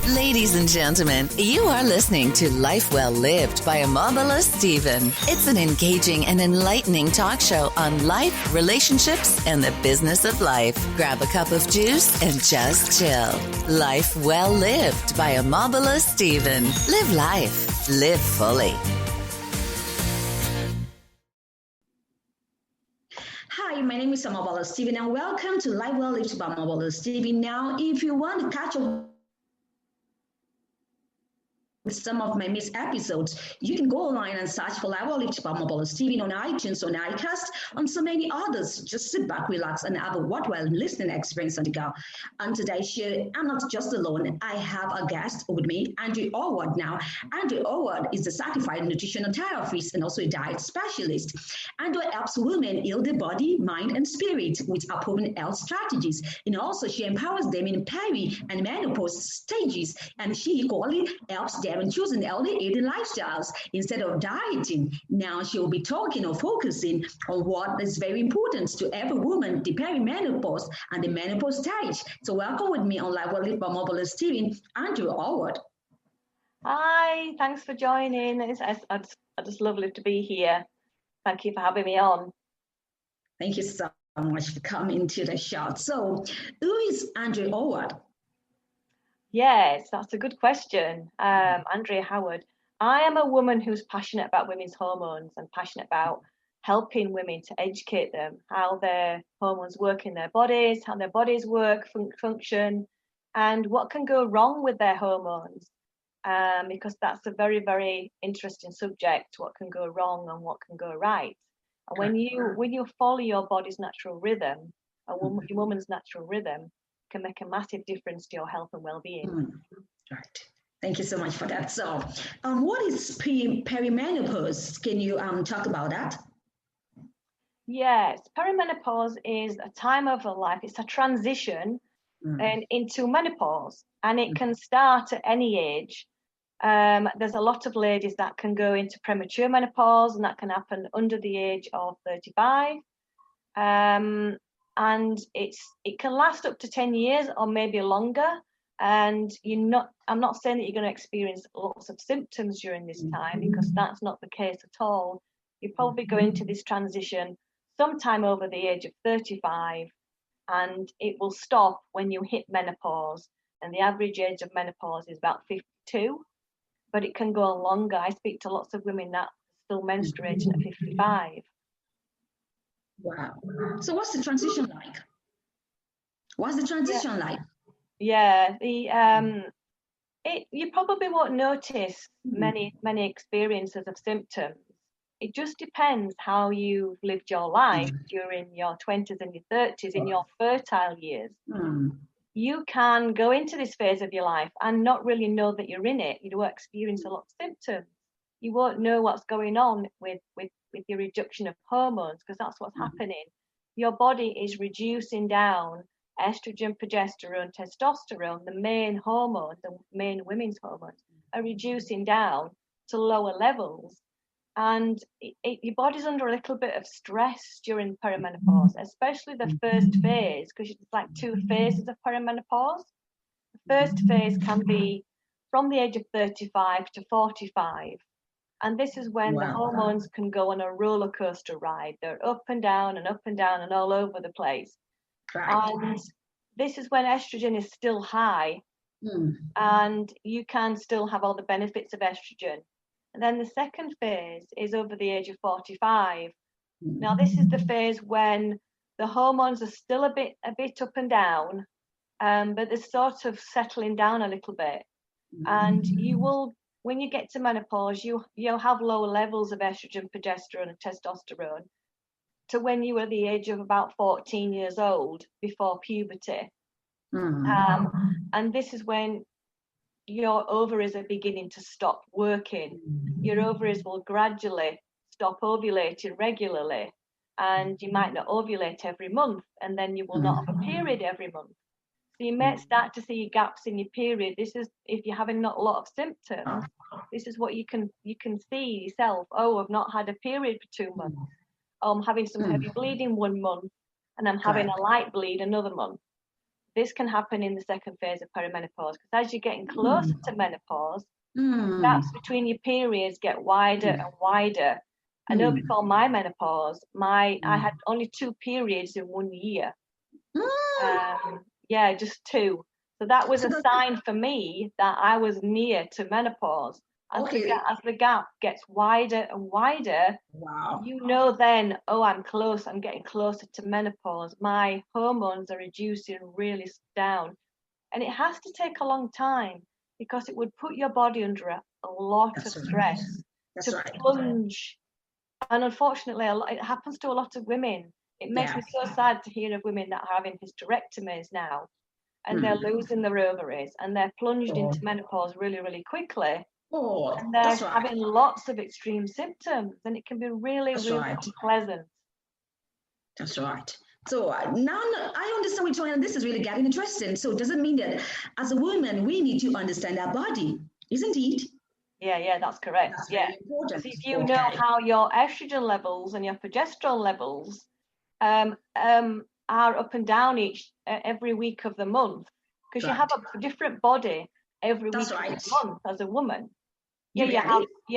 Ladies and gentlemen, you are listening to Life Well Lived by Amabala Stephen. It's an engaging and enlightening talk show on life, relationships, and the business of life. Grab a cup of juice and just chill. Life Well Lived by Amabala Stephen. Live life. Live fully. Hi, my name is Amabala Stephen, and welcome to Life Well Lived by Amabala Stephen. Now, if you want to catch up with some of my missed episodes, you can go online and search for Life Well Lived by Amabala Stephen on iTunes, on iCast, on so many others. Just sit back, relax, and have a worthwhile listening experience on the go. On today's show, I'm not just alone. I have a guest with me, Andrew Howard. Now, Andrew Howard is a certified nutritional therapist and also a diet specialist. Andrew helps women heal their body, mind, and spirit with proven health strategies. And also, she empowers them in peri and menopause stages, and she equally helps them in choosing healthy eating lifestyles instead of dieting. Now, she will be talking or focusing on what is very important to every woman, the perimenopause and the menopause stage. So welcome with me on Life Well Lived by Amabala Stephen, Andrew Howard. Hi, thanks for joining. It's just lovely to be here. Thank you for having me on. Thank you so much for coming to the show. So, who is Andrew Howard? Yes, that's a good question. Andrea Howard. I am a woman who's passionate about women's hormones and passionate about helping women to educate them how their hormones work in their bodies, how their bodies work, function, and what can go wrong with their hormones. Because that's a very, very interesting subject, what can go wrong and what can go right. And when you follow your body's natural rhythm, your woman's natural rhythm, can make a massive difference to your health and well-being. Right. Thank you so much for that. So, what is perimenopause? Can you talk about that? Yes, perimenopause is a time of life. It's a transition into menopause, and it can start at any age. There's a lot of ladies that can go into premature menopause, and that can happen under the age of 35. And it can last up to 10 years or maybe longer. And I'm not saying that you're going to experience lots of symptoms during this time, because that's not the case at all. You probably go into this transition sometime over the age of 35, and it will stop when you hit menopause. And the average age of menopause is about 52, but it can go on longer. I speak to lots of women that are still menstruating at 55. Wow. So what's the transition like? What's the transition like? Yeah, you probably won't notice many experiences of symptoms. It just depends how you've lived your life during your 20s and your 30s, in your fertile years. You can go into this phase of your life and not really know that you're in it. You won't experience a lot of symptoms. You won't know what's going on with your reduction of hormones, because that's what's happening. Your body is reducing down estrogen, progesterone, testosterone, the main hormones, the main women's hormones, are reducing down to lower levels. And your body's under a little bit of stress during perimenopause, especially the first phase, because it's like two phases of perimenopause. The first phase can be from the age of 35 to 45. And this is when the hormones can go on a roller coaster ride. They're up and down and up and down and all over the place. And this is when estrogen is still high, and you can still have all the benefits of estrogen. And then the second phase is over the age of 45. Now, this is the phase when the hormones are still a bit up and down, but they're sort of settling down a little bit. And you will, when you get to menopause, you'll have lower levels of estrogen, progesterone, and testosterone to when you were the age of about 14 years old, before puberty. And this is when your ovaries are beginning to stop working. Your ovaries will gradually stop ovulating regularly, and you might not ovulate every month, and then you will not have a period every month. So you may start to see gaps in your period. This is if you're having not a lot of symptoms. This is what you can see yourself. Oh, I've not had a period for 2 months. Oh, I'm having some heavy bleeding 1 month, and I'm having a light bleed another month. this can happen in the second phase of perimenopause, because as you're getting closer to menopause, gaps between your periods get wider and wider. I know before my menopause, I had only 2 periods in 1 year. Just 2. So that was a sign for me that I was near to menopause. As the gap gets wider and wider, you know then, oh, I'm close, I'm getting closer to menopause. My hormones are reducing really down. And it has to take a long time, because it would put your body under a lot of stress to plunge. And unfortunately, it happens to a lot of women. It makes me so sad to hear of women that are having hysterectomies now, and they're losing their ovaries, and they're plunged into menopause really, really quickly. And they're having lots of extreme symptoms, and it can be really, unpleasant. That's right. So now I understand what you're saying, and this is really getting interesting. So does it mean that as a woman, we need to understand our body, isn't it? Yeah, that's correct. That's very important. So if you know how your estrogen levels and your progesterone levels are up and down every week of the month, because you have a different body every week of the month as a woman. You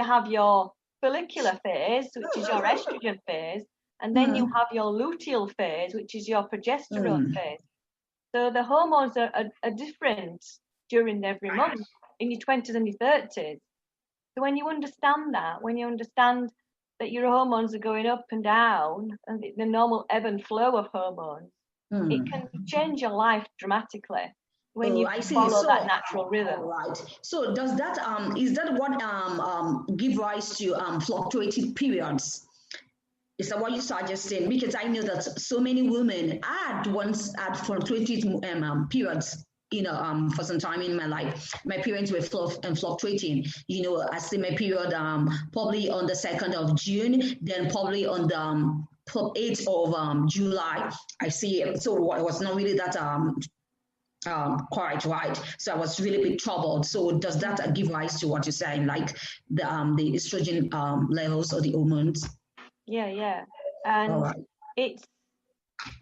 have your follicular phase, which is your estrogen phase, and then you have your luteal phase, which is your progesterone phase. So the hormones are different during every month in your 20s and your 30s. So when you understand that your hormones are going up and down, and the normal ebb and flow of hormones, it can change your life dramatically when you follow that natural rhythm. Right. So does that is that what give rise to fluctuated periods? Is that what you're suggesting? Because I know that so many women had fluctuated periods. For some time in my life, my periods were fluctuating. I see my period probably on the 2nd of June, then probably on the 8th of July. I see it. So it was not really that quite right. So I was really a bit troubled. So does that give rise to what you're saying, like the estrogen levels or the hormones? Yeah. And it's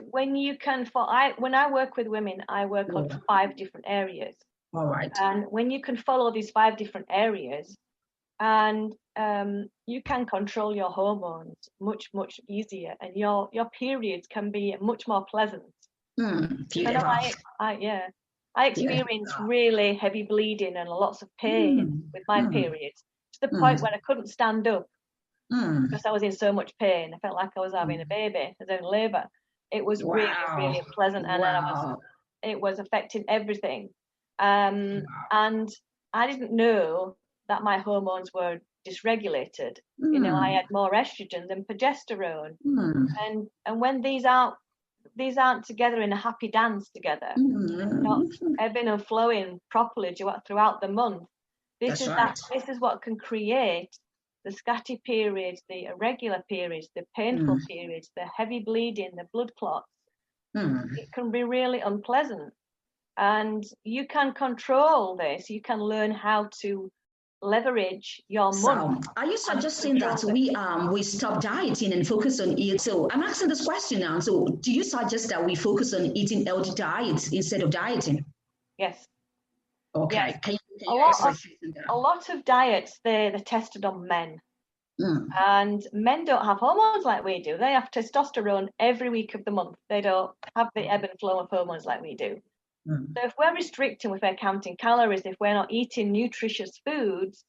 when you can, when I work with women, I work on 5 different areas. All right. And when you can follow these 5 different areas, and you can control your hormones much, much easier, and your periods can be much more pleasant. I experienced really heavy bleeding and lots of pain with my periods, to the point where I couldn't stand up because I was in so much pain. I felt like I was having a baby, I was in labour. It was really, really unpleasant, and it was affecting everything. And I didn't know that my hormones were dysregulated. I had more estrogen than progesterone, and when these aren't together in a happy dance together, not ebbing and flowing properly throughout the month, this is what can create the scatty periods, the irregular periods, the painful periods, the heavy bleeding, the blood clots. It can be really unpleasant. And you can control this. You can learn how to leverage your money. So, are you suggesting that we stop dieting and focus on eating? So I'm asking this question now. So do you suggest that we focus on eating healthy diets instead of dieting? Yes. Okay. Yes. A lot of diets, they're tested on men. And men don't have hormones like we do. They have testosterone every week of the month. They don't have the ebb and flow of hormones like we do. So if we're restricting, if we're counting calories, if we're not eating nutritious foods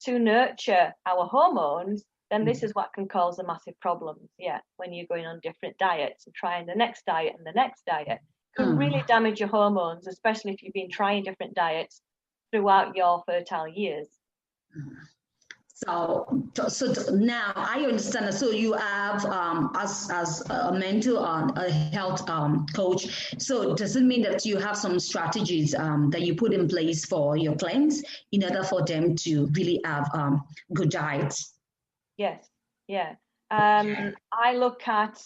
to nurture our hormones, then this is what can cause the massive problems. When you're going on different diets and trying the next diet and the next diet, it can really damage your hormones, especially if you've been trying different diets throughout your fertile years. So now I understand. So you have as a mental a health coach. So does it mean that you have some strategies that you put in place for your clients in order for them to really have good diets? Yes. I look at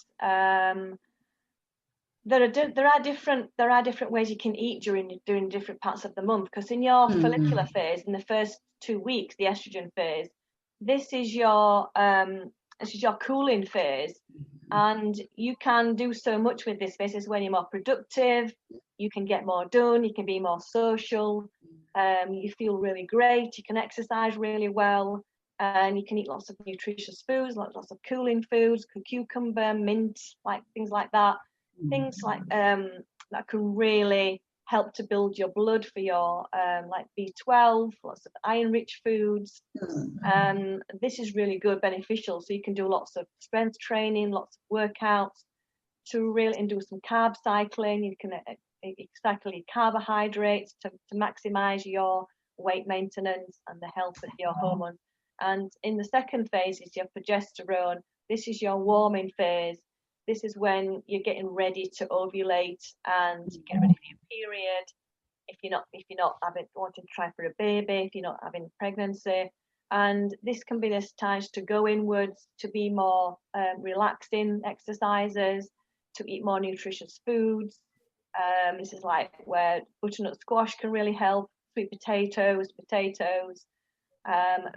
there are different ways you can eat during different parts of the month, because in your follicular phase, in the first 2 weeks, the estrogen phase, this is your cooling phase, And you can do so much with this phase. This is when you're more productive, you can get more done, you can be more social, you feel really great, you can exercise really well, and you can eat lots of nutritious foods, lots of cooling foods, cucumber, mint, like things like that. Things like that can really help to build your blood for your like B12, lots of iron-rich foods. This is really good, beneficial. So you can do lots of strength training, lots of workouts to really, and do some carb cycling. You can cycle your carbohydrates to maximize your weight maintenance and the health of your hormones. And in the second phase is your progesterone. This is your warming phase. This is when you're getting ready to ovulate and get ready for your period. If you're not wanting to try for a baby, if you're not having pregnancy, and this can be this time to go inwards, to be more relaxing exercises, to eat more nutritious foods. This is like where butternut squash can really help, sweet potatoes,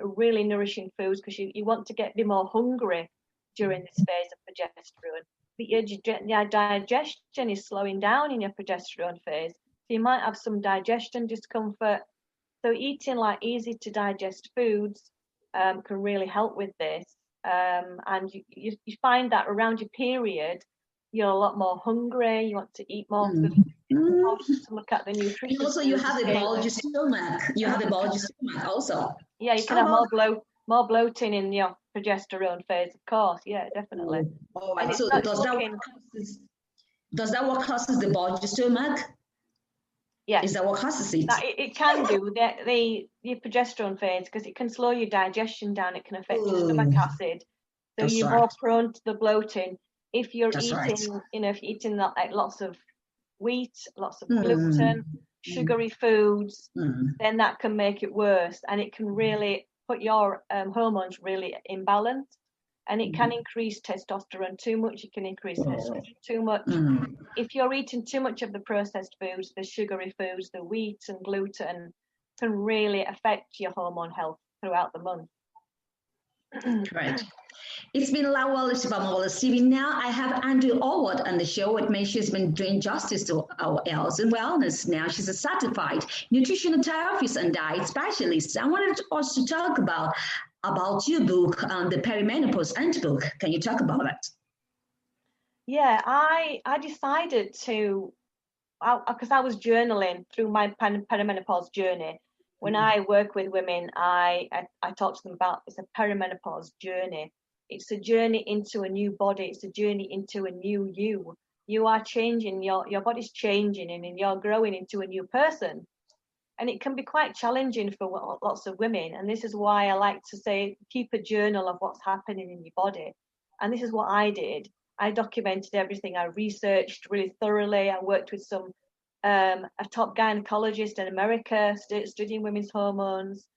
really nourishing foods, because you want to be more hungry during this phase of progesterone. But your digestion is slowing down in your progesterone phase. So you might have some digestion discomfort. So eating like easy to digest foods can really help with this. And you find that around your period, you're a lot more hungry. You want to eat more food. To look at the nutrition. And also, you have a bulgy stomach. You have a bulgy stomach also. Yeah, you can have more bloating in your progesterone phase, of course. Yeah, definitely. All right. So does that what causes the bulgy stomach? Yeah. Is that what causes it? It can do your progesterone phase, because it can slow your digestion down. It can affect your stomach acid, so you're more prone to the bloating. If you're eating, if you're eating like lots of wheat, lots of gluten, sugary foods, then that can make it worse, and it can really put your hormones really imbalanced, and it can increase testosterone too much. It can increase estrogen too much. If you're eating too much of the processed foods, the sugary foods, the wheat and gluten, can really affect your hormone health throughout the month. Right. It's been Marvelous TV. Now I have Andrew Allward on the show with me. She's been doing justice to our health and wellness. Now she's a certified nutritional therapist and diet specialist. I wanted us to talk about your book, the Perimenopause book. Can you talk about it? Yeah, I decided to, because I was journaling through my perimenopause journey. When I work with women, I talk to them about it's a perimenopause journey. It's a journey into a new body. It's a journey into a new you. You are changing, your body's changing, and you're growing into a new person. And it can be quite challenging for lots of women. And this is why I like to say, keep a journal of what's happening in your body. And this is what I did. I documented everything. I researched really thoroughly. I worked with a top gynecologist in America studying women's hormones.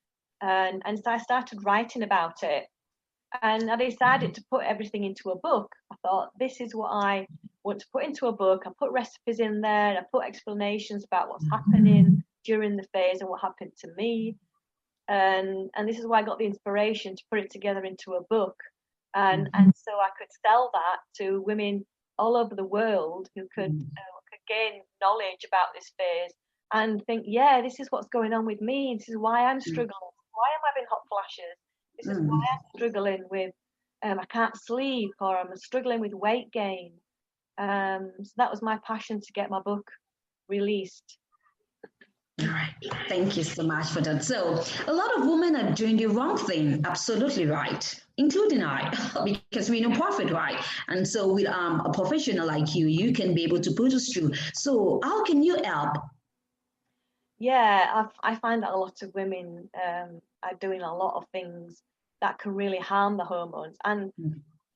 And so I started writing about it. And I decided to put everything into a book. I thought, this is what I want to put into a book. I put recipes in there. I put explanations about what's happening during the phase and what happened to me. And this is why I got the inspiration to put it together into a book. And so I could sell that to women all over the world who could gain knowledge about this phase and think, yeah, this is what's going on with me. This is why I'm struggling. Why I'm having hot flashes. This is why I'm struggling with, I can't sleep, or I'm struggling with weight gain. So that was my passion to get my book released. All right. Thank you so much for that. So a lot of women are doing the wrong thing. Absolutely right. Including I, because we know profit, right? And so with a professional like you can be able to put us through. So how can you help? Yeah, I find that a lot of women are doing a lot of things that can really harm the hormones. And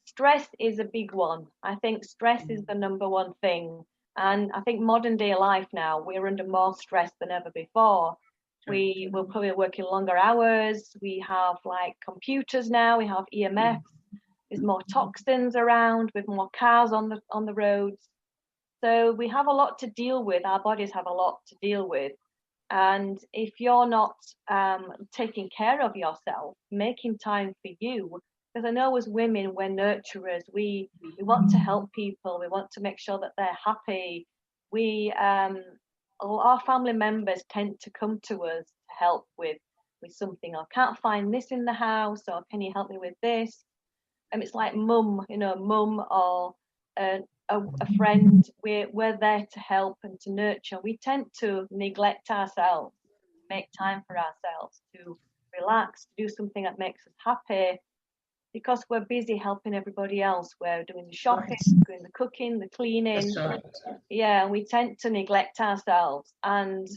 stress is a big one. I think stress is the number one thing. And I think modern day life now, we're under more stress than ever before. We're probably working longer hours. We have like computers now. We have EMFs. There's more toxins around, with more cars on the roads. So we have a lot to deal with. Our bodies have a lot to deal with. And if you're not taking care of yourself, making time for you, Because I know as women, we're nurturers. We want to help people. We want to make sure that they're happy. Our family members tend to come to us to help with something. I can't find this in the house, or can you help me with this? And it's like mum or a friend. We're there to help and to nurture. We tend to neglect ourselves, make time for ourselves, to relax, to do something that makes us happy, because we're busy helping everybody else. We're doing the shopping, doing the cooking, the cleaning. Right. Yeah, we tend to neglect ourselves, and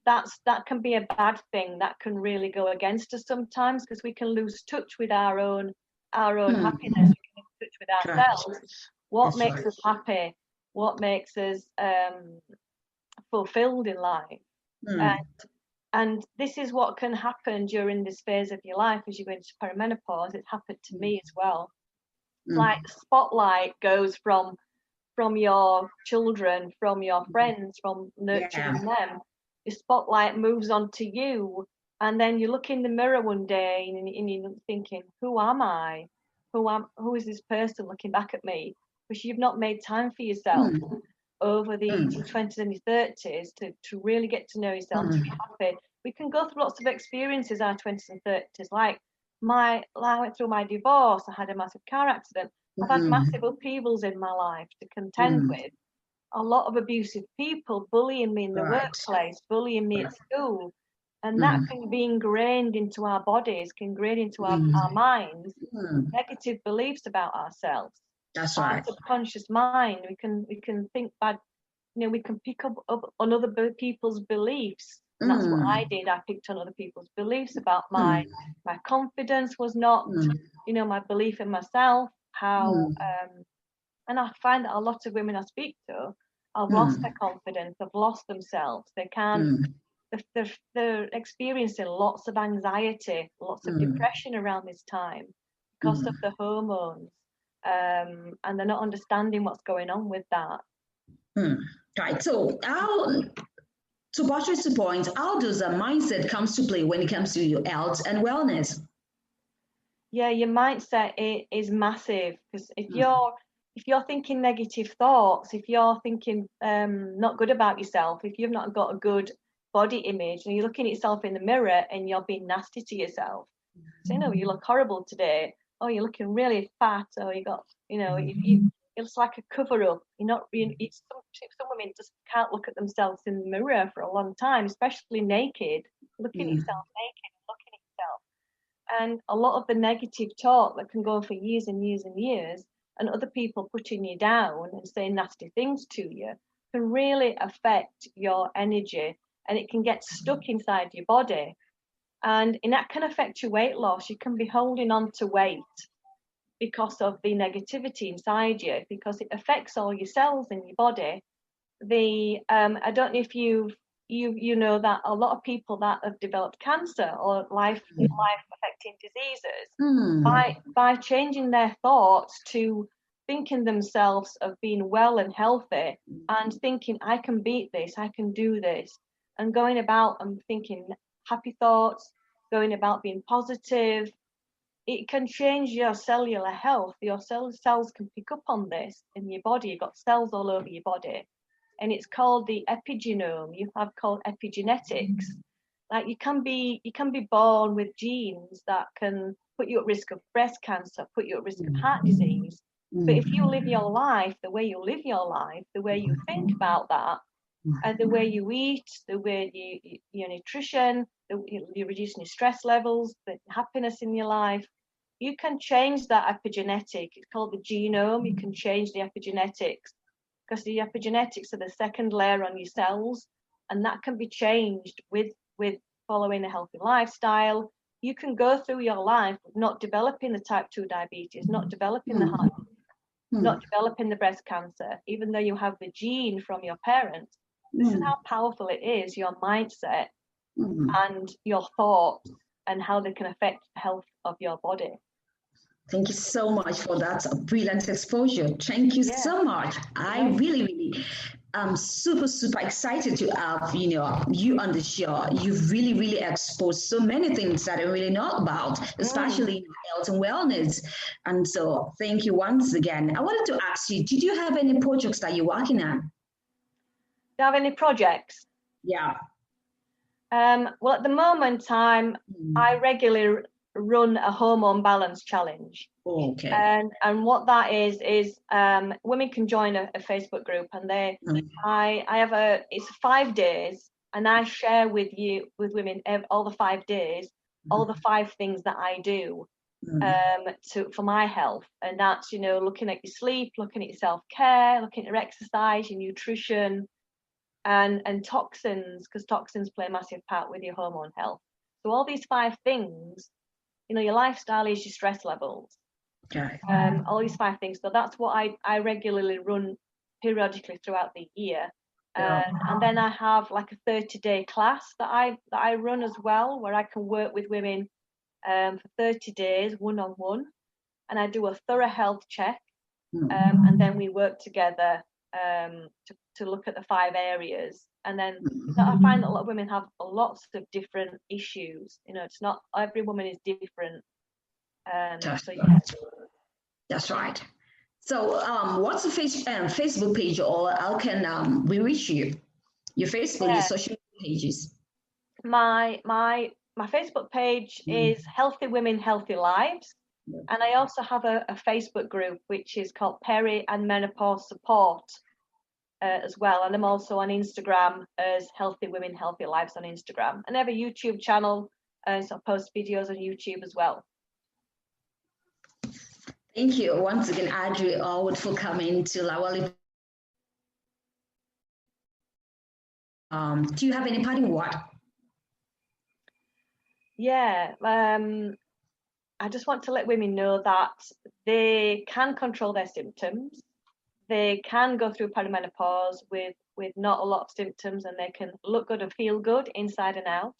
that can be a bad thing. That can really go against us sometimes, because we can lose touch with our own happiness. We can lose touch with ourselves. What makes us happy? What makes us fulfilled in life? And this is what can happen during this phase of your life as you go into perimenopause. It's happened to me as well. It's like the spotlight goes from your children, from your friends, from nurturing them. The spotlight moves on to you, and then you look in the mirror one day and you're thinking, who am I? Who is this person looking back at me? Because you've not made time for yourself over the 20s and your 30s to really get to know yourself, to be happy. We can go through lots of experiences our 20s and 30s, like I went through my divorce. I had a massive car accident. I've had massive upheavals in my life to contend with. A lot of abusive people bullying me in the workplace, bullying me at school. And that can be ingrained into our bodies, can ingrain into our minds, negative beliefs about ourselves. That's our right. subconscious mind. We can think bad, we can pick up on other people's beliefs. And that's what I did. I picked on other people's beliefs about my confidence was not, my belief in myself, how, and I find that a lot of women I speak to have lost their confidence, have lost themselves. They can't, they're experiencing lots of anxiety, lots of depression around this time because of the hormones. And they're not understanding what's going on with that. Right. So to buttress the point, how does a mindset comes to play when it comes to your health and wellness? Yeah, your mindset is massive, because if you're thinking negative thoughts, if you're thinking not good about yourself, if you've not got a good body image and you're looking at yourself in the mirror and you're being nasty to yourself, so you look horrible today, oh, you're looking really fat, or you got, it's like a cover up. Some women just can't look at themselves in the mirror for a long time, especially naked, looking at yourself naked and looking at yourself. And a lot of the negative talk that can go on for years and years and years, and other people putting you down and saying nasty things to you, can really affect your energy, and it can get stuck inside your body. And that can affect your weight loss. You can be holding on to weight because of the negativity inside you, because it affects all your cells in your body. I don't know if you know that a lot of people that have developed cancer or life affecting diseases, by changing their thoughts to thinking themselves of being well and healthy, and thinking, I can beat this, I can do this, and going about and thinking happy thoughts, going about being positive, it can change your cellular health. Your cells can pick up on this in your body. You've got cells all over your body, and it's called the epigenome. You have called epigenetics. Like you can be born with genes that can put you at risk of breast cancer, put you at risk of heart disease. But if you live your life the way you live your life, the way you think about that, and the way you eat, the way your nutrition, you're reducing your stress levels, the happiness in your life, you can change that epigenetic. It's called the genome. You can change the epigenetics, because the epigenetics are the second layer on your cells, and that can be changed with following a healthy lifestyle. You can go through your life not developing the type 2 diabetes, not developing the heart, not developing the breast cancer, even though you have the gene from your parents. This is how powerful it is, your mindset and your thoughts, and how they can affect the health of your body. Thank you so much for that brilliant exposure. Thank you so much. I really, really I'm super excited to have, you on the show. You've really exposed so many things that I really know about, especially health and wellness. And so thank you once again. I wanted to ask you, did you have any projects that you're working on? Do you have any projects? Yeah. Well, at the moment, I regularly run a hormone balance challenge. Okay. And what that is women can join a Facebook group, and I have it's 5 days, and I share with women all the 5 days, all the 5 things that I do for my health. And that's, looking at your sleep, looking at your self-care, looking at your exercise, your nutrition, and toxins, because toxins play a massive part with your hormone health. So all these 5 things, your lifestyle is your stress levels. Okay. All these 5 things. So that's what I regularly run periodically throughout the year. And then I have like a 30-day class that I run as well, where I can work with women for 30 days one-on-one, and I do a thorough health check, and then we work together to look at the 5 areas. And then I find that a lot of women have lots of different issues. It's not every woman is different. That's right. So what's the Facebook page, or how can we reach you? Your Facebook, your social pages. My Facebook page is Healthy Women, Healthy Lives. And I also have a Facebook group, which is called Peri and Menopause Support as well. And I'm also on Instagram as Healthy Women, Healthy Lives on Instagram. And I have a YouTube channel, so I post videos on YouTube as well. Thank you once again, Audrey Allwood, for coming to Lawali. Do you have any parting word? Yeah, I just want to let women know that they can control their symptoms. They can go through perimenopause with not a lot of symptoms, and they can look good and feel good inside and out.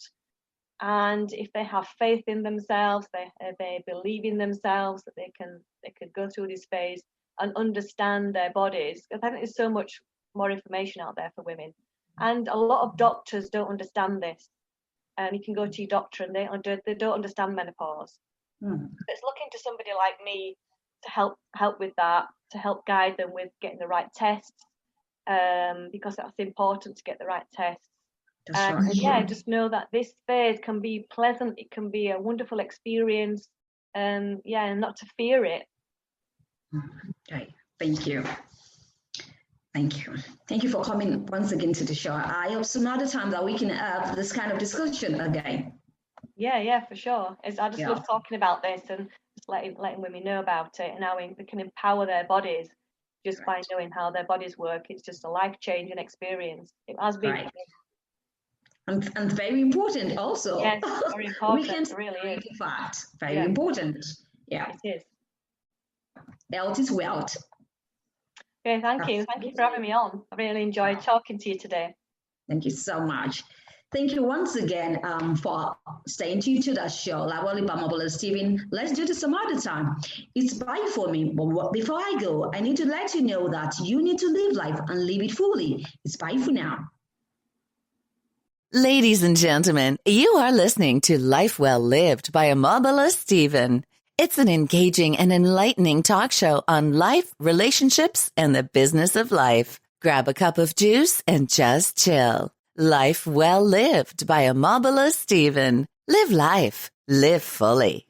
And if they have faith in themselves, they believe in themselves, that they could go through this phase and understand their bodies. I think there's so much more information out there for women, and a lot of doctors don't understand this. And you can go to your doctor, and they don't understand menopause. It's looking to somebody like me to help with that, to help guide them with getting the right tests, because that's important, to get the right tests. And just know that this phase can be pleasant. It can be a wonderful experience, and not to fear it. Okay, thank you for coming once again to the show. I hope some other time that we can have this kind of discussion again. Yeah, for sure. I just love talking about this, and just letting women know about it, and how we can empower their bodies just by knowing how their bodies work. It's just a life-changing experience. It has been. Right. And very important also. Yes, very important. We can it really is. Fact. Very important. Yeah. It is. Health is wealth. Okay, thank you. Thank you for having me on. I really enjoyed talking to you today. Thank you so much. Thank you once again for staying tuned to that show. Lawali Bamabala Stephen. Let's do this some other time. It's bye for me. But before I go, I need to let you know that you need to live life and live it fully. It's bye for now. Ladies and gentlemen, you are listening to Life Well Lived by Amabala Stephen. It's an engaging and enlightening talk show on life, relationships, and the business of life. Grab a cup of juice and just chill. Life Well Lived by Amabala Stephen. Live life. Live fully.